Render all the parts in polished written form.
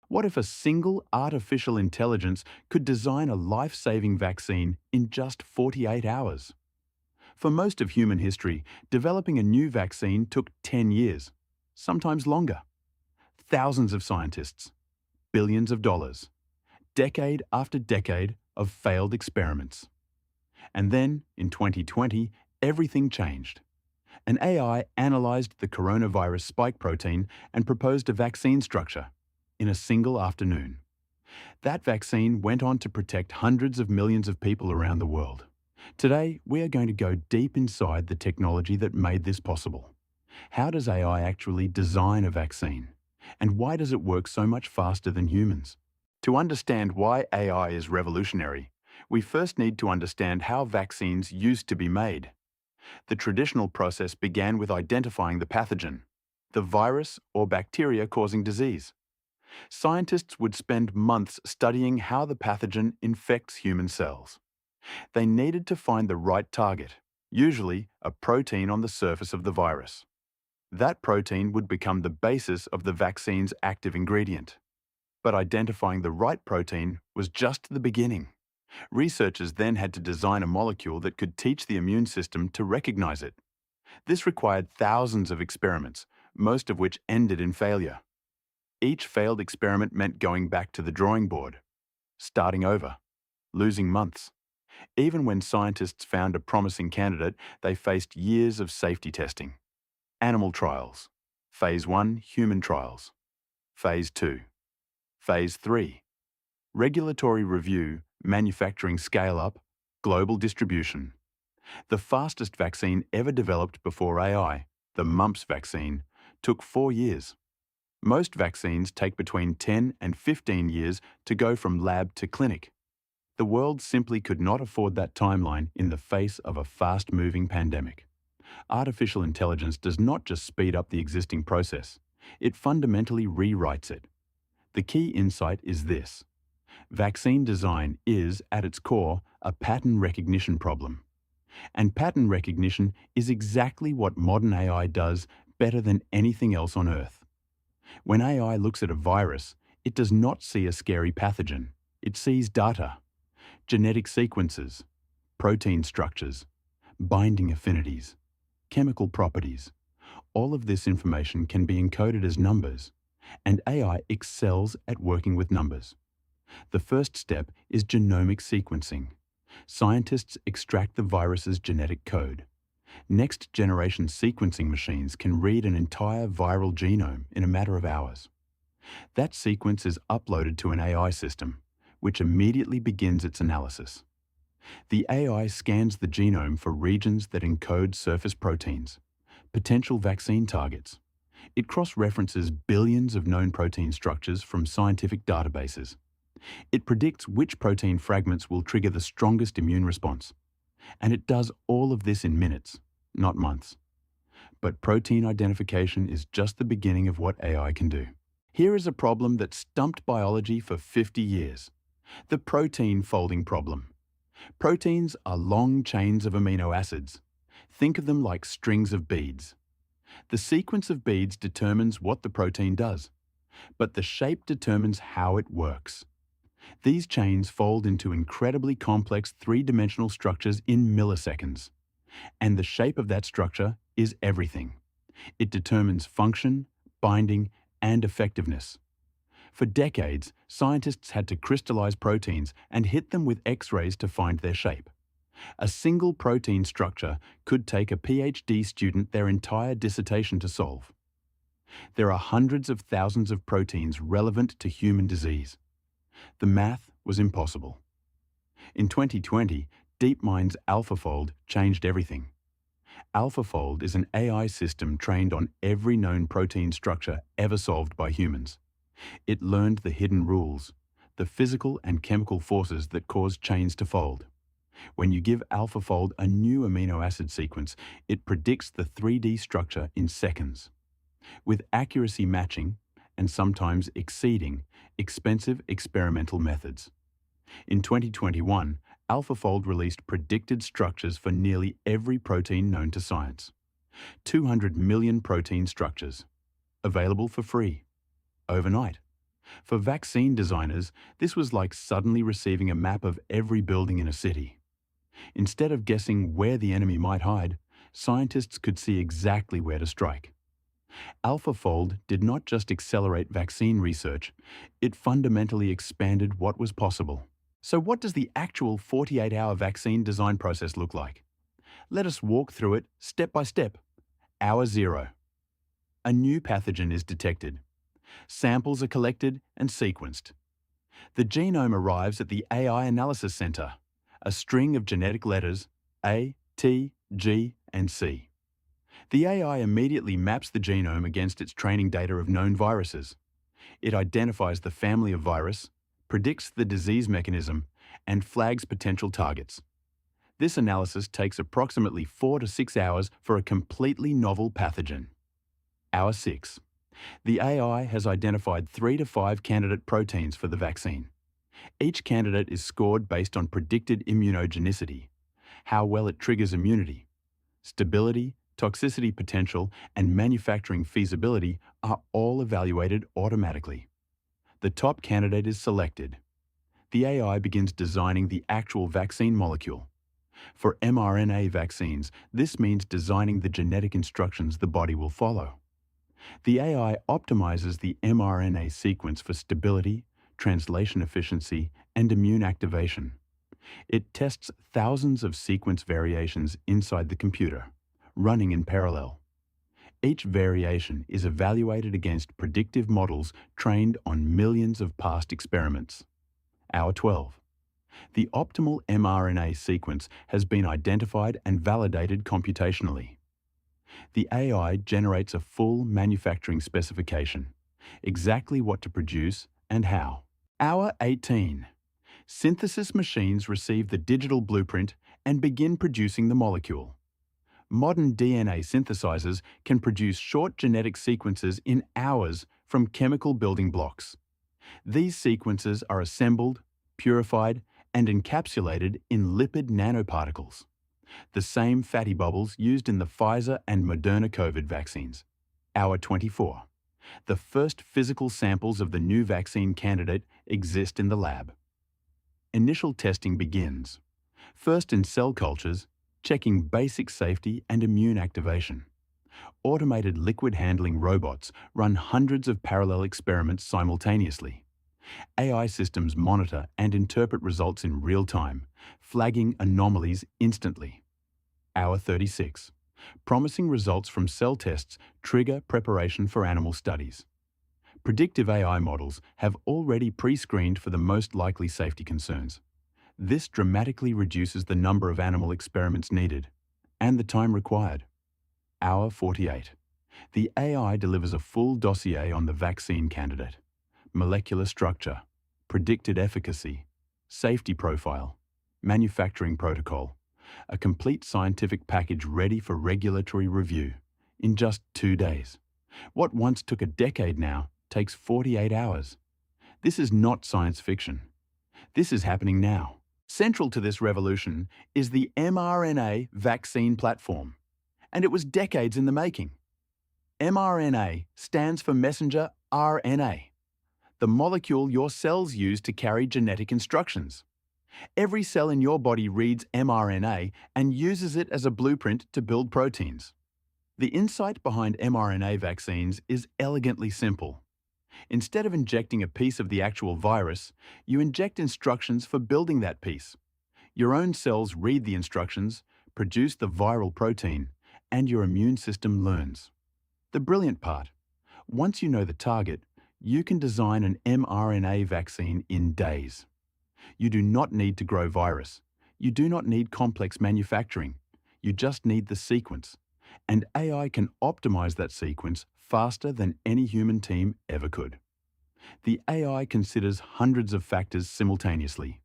What if a single artificial intelligence could design a life-saving vaccine in just 48 hours? For most of human history, developing a new vaccine took 10 years, sometimes longer. Thousands of scientists, billions of dollars, decade after decade of failed experiments. And then, in 2020, everything changed. An AI analyzed the coronavirus spike protein and proposed a vaccine structure in a single afternoon. That vaccine went on to protect hundreds of millions of people around the world. Today, we are going to go deep inside the technology that made this possible. How does AI actually design a vaccine? And why does it work so much faster than humans? To understand why AI is revolutionary, we first need to understand how vaccines used to be made. The traditional process began with identifying the pathogen, the virus or bacteria causing disease. Scientists would spend months studying how the pathogen infects human cells. They needed to find the right target, usually a protein on the surface of the virus. That protein would become the basis of the vaccine's active ingredient. But identifying the right protein was just the beginning. Researchers then had to design a molecule that could teach the immune system to recognize it. This required thousands of experiments, most of which ended in failure. Each failed experiment meant going back to the drawing board, starting over, losing months. Even when scientists found a promising candidate, they faced years of safety testing. Animal trials, Phase 1 human trials, Phase 2, Phase 3, regulatory review, manufacturing scale-up, global distribution. The fastest vaccine ever developed before AI, the mumps vaccine, took 4 years. Most vaccines take between 10 and 15 years to go from lab to clinic. The world simply could not afford that timeline in the face of a fast-moving pandemic. Artificial intelligence does not just speed up the existing process, it fundamentally rewrites it. The key insight is this: vaccine design is, at its core, a pattern recognition problem. And pattern recognition is exactly what modern AI does better than anything else on Earth. When AI looks at a virus, it does not see a scary pathogen. It sees data, genetic sequences, protein structures, binding affinities, chemical properties. All of this information can be encoded as numbers, and AI excels at working with numbers. The first step is genomic sequencing. Scientists extract the virus's genetic code. Next-generation sequencing machines can read an entire viral genome in a matter of hours. That sequence is uploaded to an AI system, which immediately begins its analysis. The AI scans the genome for regions that encode surface proteins, potential vaccine targets. It cross-references billions of known protein structures from scientific databases. It predicts which protein fragments will trigger the strongest immune response. And it does all of this in minutes, not months. But protein identification is just the beginning of what AI can do. Here is a problem that stumped biology for 50 years. The protein folding problem. Proteins are long chains of amino acids. Think of them like strings of beads. The sequence of beads determines what the protein does, but the shape determines how it works. These chains fold into incredibly complex three-dimensional structures in milliseconds. And the shape of that structure is everything. It determines function, binding, and effectiveness. For decades, scientists had to crystallize proteins and hit them with X-rays to find their shape. A single protein structure could take a PhD student their entire dissertation to solve. There are hundreds of thousands of proteins relevant to human disease. The math was impossible. In 2020, DeepMind's AlphaFold changed everything. AlphaFold is an AI system trained on every known protein structure ever solved by humans. It learned the hidden rules, the physical and chemical forces that cause chains to fold. When you give AlphaFold a new amino acid sequence, it predicts the 3D structure in seconds. With accuracy matching, and sometimes exceeding, expensive experimental methods. In 2021, AlphaFold released predicted structures for nearly every protein known to science. 200 million protein structures, available for free, overnight. For vaccine designers, this was like suddenly receiving a map of every building in a city. Instead of guessing where the enemy might hide, scientists could see exactly where to strike. AlphaFold did not just accelerate vaccine research, it fundamentally expanded what was possible. So what does the actual 48-hour vaccine design process look like? Let us walk through it step by step. Hour 0. A new pathogen is detected. Samples are collected and sequenced. The genome arrives at the AI Analysis Center, a string of genetic letters A, T, G, and C. The AI immediately maps the genome against its training data of known viruses. It identifies the family of virus, predicts the disease mechanism, and flags potential targets. This analysis takes approximately 4 to 6 hours for a completely novel pathogen. Hour 6. The AI has identified 3 to 5 candidate proteins for the vaccine. Each candidate is scored based on predicted immunogenicity, how well it triggers immunity. Stability, toxicity potential, and manufacturing feasibility are all evaluated automatically. The top candidate is selected. The AI begins designing the actual vaccine molecule. For mRNA vaccines, this means designing the genetic instructions the body will follow. The AI optimizes the mRNA sequence for stability, translation efficiency, and immune activation. It tests thousands of sequence variations inside the computer, running in parallel. Each variation is evaluated against predictive models trained on millions of past experiments. Hour 12. The optimal mRNA sequence has been identified and validated computationally. The AI generates a full manufacturing specification, exactly what to produce and how. Hour 18. Synthesis machines receive the digital blueprint and begin producing the molecule. Modern DNA synthesizers can produce short genetic sequences in hours from chemical building blocks. These sequences are assembled, purified, and encapsulated in lipid nanoparticles, the same fatty bubbles used in the Pfizer and Moderna COVID vaccines. Hour 24. The first physical samples of the new vaccine candidate exist in the lab. Initial testing begins, first in cell cultures, checking basic safety and immune activation. Automated liquid handling robots run hundreds of parallel experiments simultaneously. AI systems monitor and interpret results in real time, flagging anomalies instantly. Hour 36. Promising results from cell tests trigger preparation for animal studies. Predictive AI models have already pre-screened for the most likely safety concerns. This dramatically reduces the number of animal experiments needed and the time required. Hour 48. The AI delivers a full dossier on the vaccine candidate: molecular structure, predicted efficacy, safety profile, manufacturing protocol, a complete scientific package ready for regulatory review in just 2 days. What once took a decade now takes 48 hours. This is not science fiction. This is happening now. Central to this revolution is the mRNA vaccine platform, and it was decades in the making. mRNA stands for messenger RNA, the molecule your cells use to carry genetic instructions. Every cell in your body reads mRNA and uses it as a blueprint to build proteins. The insight behind mRNA vaccines is elegantly simple. Instead of injecting a piece of the actual virus, you inject instructions for building that piece. Your own cells read the instructions, produce the viral protein, and your immune system learns. The brilliant part: once you know the target, you can design an mRNA vaccine in days. You do not need to grow virus. You do not need complex manufacturing. You just need the sequence. And AI can optimize that sequence faster than any human team ever could. The AI considers hundreds of factors simultaneously: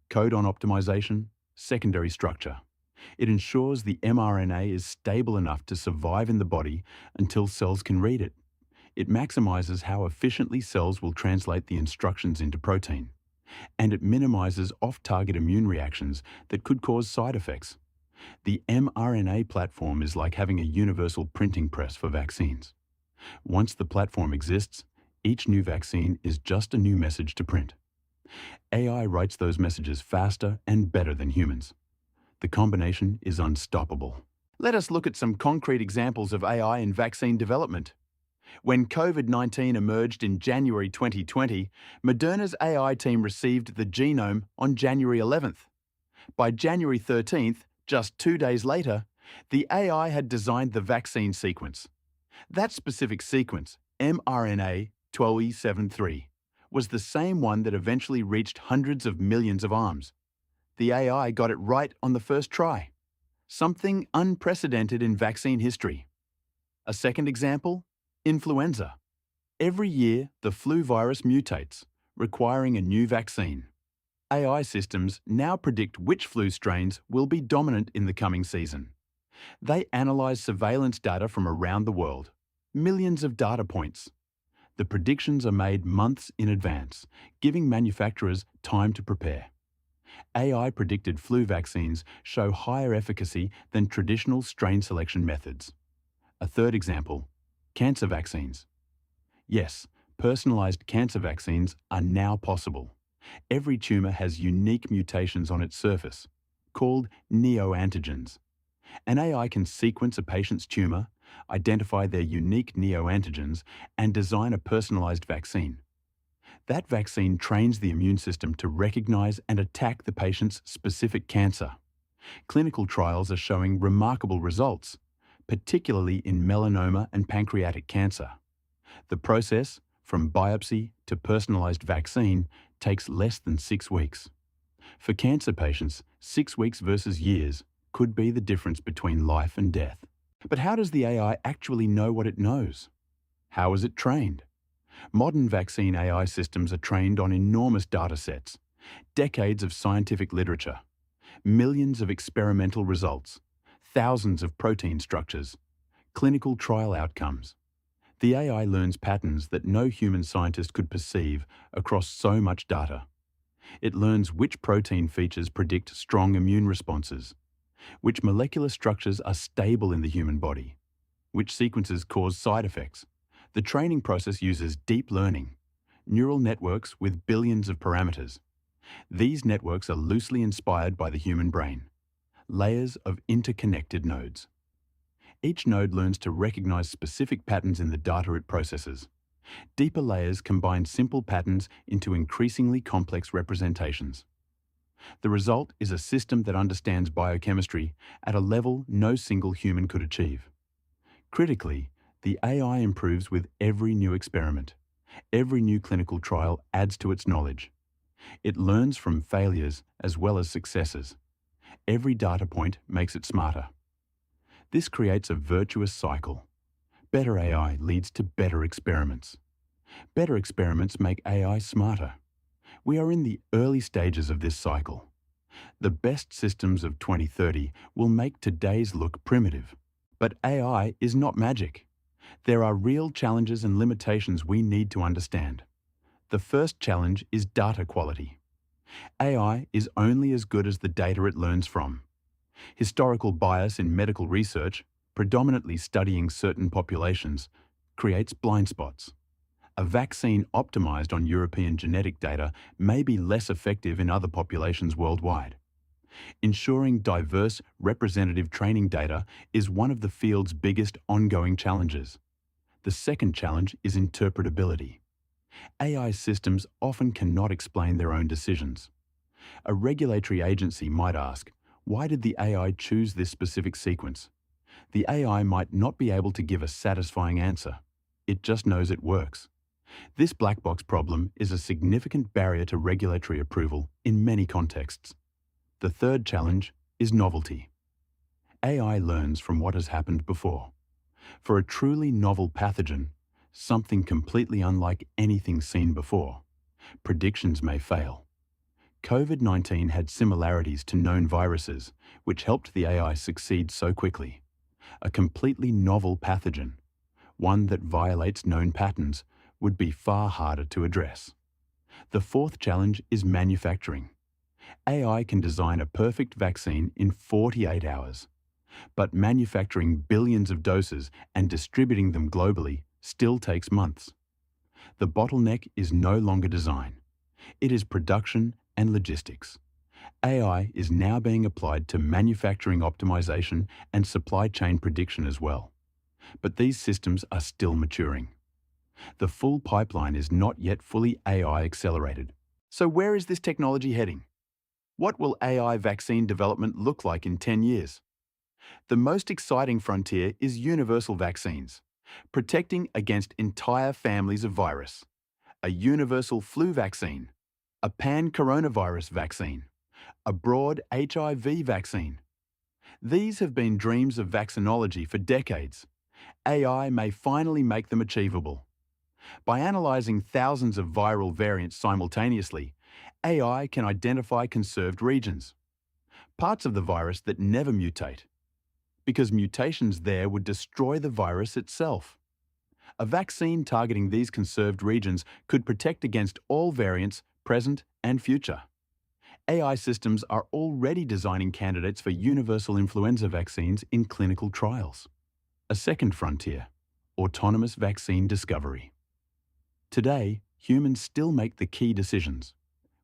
codon optimization, secondary structure. It ensures the mRNA is stable enough to survive in the body until cells can read it. It maximizes how efficiently cells will translate the instructions into protein. And it minimizes off-target immune reactions that could cause side effects. The mRNA platform is like having a universal printing press for vaccines. Once the platform exists, Each new vaccine is just a new message to print. AI writes those messages faster and better than humans. The combination is unstoppable. Let us look at some concrete examples of AI in vaccine development. When COVID-19 emerged in January 2020, Moderna's AI team received the genome on January 11th. By January 13th, just 2 days later, the AI had designed the vaccine sequence. That specific sequence, mRNA 12E73, was the same one that eventually reached hundreds of millions of arms. The AI got it right on the first try. Something unprecedented in vaccine history. A second example? Influenza. Every year, the flu virus mutates, requiring a new vaccine. AI systems now predict which flu strains will be dominant in the coming season. They analyze surveillance data from around the world, millions of data points. The predictions are made months in advance, giving manufacturers time to prepare. AI-predicted flu vaccines show higher efficacy than traditional strain selection methods. A third example, cancer vaccines. Yes, personalized cancer vaccines are now possible. Every tumor has unique mutations on its surface, called neoantigens. An AI can sequence a patient's tumor, identify their unique neoantigens, and design a personalized vaccine. That vaccine trains the immune system to recognize and attack the patient's specific cancer. Clinical trials are showing remarkable results, particularly in melanoma and pancreatic cancer. The process, from biopsy to personalized vaccine, takes less than 6 weeks. For cancer patients, 6 weeks versus years could be the difference between life and death. But how does the AI actually know what it knows? How is it trained? Modern vaccine AI systems are trained on enormous data sets, decades of scientific literature, millions of experimental results, thousands of protein structures, clinical trial outcomes. The AI learns patterns that no human scientist could perceive across so much data. It learns which protein features predict strong immune responses, which molecular structures are stable in the human body, which sequences cause side effects. The training process uses deep learning, neural networks with billions of parameters. These networks are loosely inspired by the human brain, layers of interconnected nodes. Each node learns to recognize specific patterns in the data it processes. Deeper layers combine simple patterns into increasingly complex representations. The result is a system that understands biochemistry at a level no single human could achieve. Critically, the AI improves with every new experiment. Every new clinical trial adds to its knowledge. It learns from failures as well as successes. Every data point makes it smarter. This creates a virtuous cycle. Better AI leads to better experiments. Better experiments make AI smarter. We are in the early stages of this cycle. The best systems of 2030 will make today's look primitive. But AI is not magic. There are real challenges and limitations we need to understand. The first challenge is data quality. AI is only as good as the data it learns from. Historical bias in medical research, predominantly studying certain populations, creates blind spots. A vaccine optimized on European genetic data may be less effective in other populations worldwide. Ensuring diverse, representative training data is one of the field's biggest ongoing challenges. The second challenge is interpretability. AI systems often cannot explain their own decisions. A regulatory agency might ask, why did the AI choose this specific sequence? The AI might not be able to give a satisfying answer. It just knows it works. This black box problem is a significant barrier to regulatory approval in many contexts. The third challenge is novelty. AI learns from what has happened before. For a truly novel pathogen, something completely unlike anything seen before, predictions may fail. COVID-19 had similarities to known viruses, which helped the AI succeed so quickly. A completely novel pathogen, one that violates known patterns, would be far harder to address. The fourth challenge is manufacturing. AI can design a perfect vaccine in 48 hours, but manufacturing billions of doses and distributing them globally still takes months. The bottleneck is no longer design. It is production and logistics. AI is now being applied to manufacturing optimization and supply chain prediction as well. But these systems are still maturing. The full pipeline is not yet fully AI accelerated. So where is this technology heading? What will AI vaccine development look like in 10 years? The most exciting frontier is universal vaccines, protecting against entire families of virus. A universal flu vaccine, a pan-coronavirus vaccine, a broad HIV vaccine. These have been dreams of vaccinology for decades. AI may finally make them achievable. By analysing thousands of viral variants simultaneously, AI can identify conserved regions, parts of the virus that never mutate, because mutations there would destroy the virus itself. A vaccine targeting these conserved regions could protect against all variants, present and future. AI systems are already designing candidates for universal influenza vaccines in clinical trials. A second frontier, autonomous vaccine discovery. Today, humans still make the key decisions: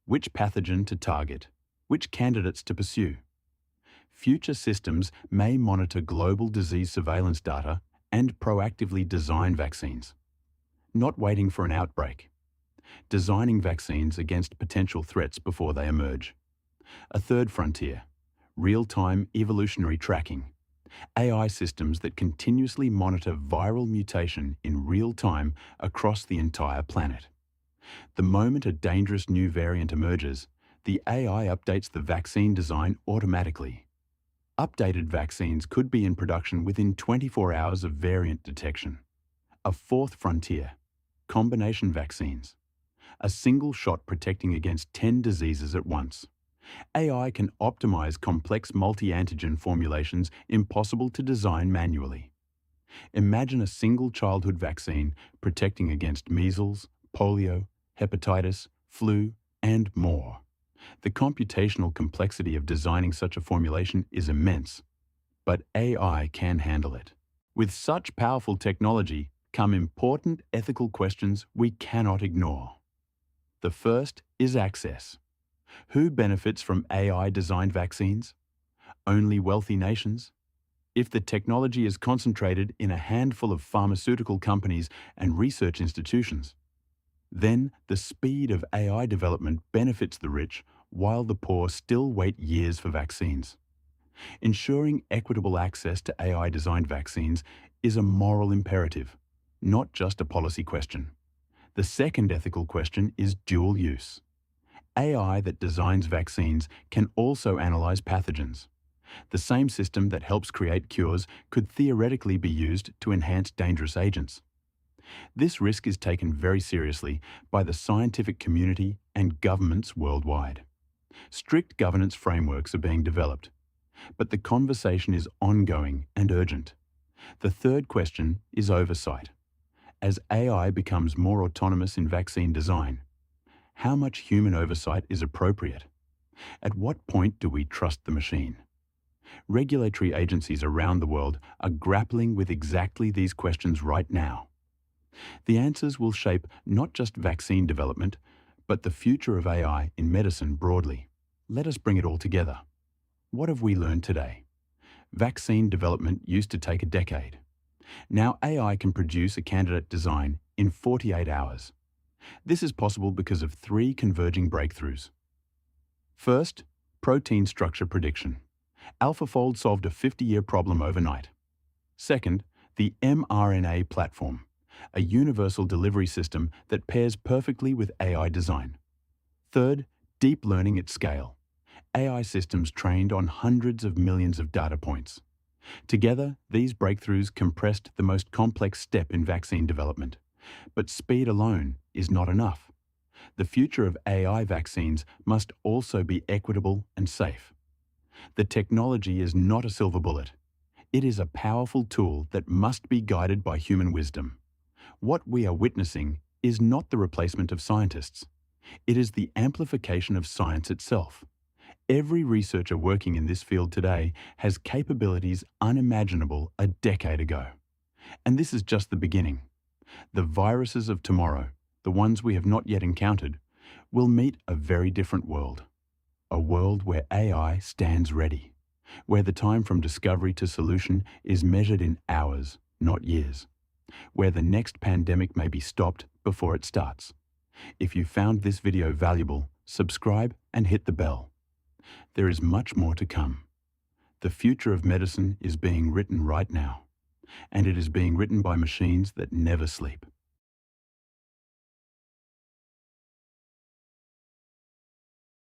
which pathogen to target, which candidates to pursue. Future systems may monitor global disease surveillance data and proactively design vaccines, not waiting for an outbreak, designing vaccines against potential threats before they emerge. A third frontier, real-time evolutionary tracking. AI systems that continuously monitor viral mutation in real time across the entire planet. The moment a dangerous new variant emerges, the AI updates the vaccine design automatically. Updated vaccines could be in production within 24 hours of variant detection. A fourth frontier, combination vaccines. A single shot protecting against 10 diseases at once. AI can optimize complex multi-antigen formulations impossible to design manually. Imagine a single childhood vaccine protecting against measles, polio, hepatitis, flu, and more. The computational complexity of designing such a formulation is immense, but AI can handle it. With such powerful technology come important ethical questions we cannot ignore. The first is access. Who benefits from AI-designed vaccines? Only wealthy nations? If the technology is concentrated in a handful of pharmaceutical companies and research institutions, then the speed of AI development benefits the rich while the poor still wait years for vaccines. Ensuring equitable access to AI-designed vaccines is a moral imperative, not just a policy question. The second ethical question is dual use. AI that designs vaccines can also analyze pathogens. The same system that helps create cures could theoretically be used to enhance dangerous agents. This risk is taken very seriously by the scientific community and governments worldwide. Strict governance frameworks are being developed, but the conversation is ongoing and urgent. The third question is oversight. As AI becomes more autonomous in vaccine design, how much human oversight is appropriate? At what point do we trust the machine? Regulatory agencies around the world are grappling with exactly these questions right now. The answers will shape not just vaccine development, but the future of AI in medicine broadly. Let us bring it all together. What have we learned today? Vaccine development used to take a decade. Now AI can produce a candidate design in 48 hours. This is possible because of three converging breakthroughs. First, protein structure prediction. AlphaFold solved a 50-year problem overnight. Second, the mRNA platform, a universal delivery system that pairs perfectly with AI design. Third, deep learning at scale. AI systems trained on hundreds of millions of data points. Together, these breakthroughs compressed the most complex step in vaccine development. But speed alone is not enough. The future of AI vaccines must also be equitable and safe. The technology is not a silver bullet. It is a powerful tool that must be guided by human wisdom. What we are witnessing is not the replacement of scientists. It is the amplification of science itself. Every researcher working in this field today has capabilities unimaginable a decade ago. And this is just the beginning. The viruses of tomorrow, the ones we have not yet encountered, we'll meet a very different world. A world where AI stands ready, where the time from discovery to solution is measured in hours, not years, where the next pandemic may be stopped before it starts. If you found this video valuable, subscribe and hit the bell. There is much more to come. The future of medicine is being written right now, and it is being written by machines that never sleep.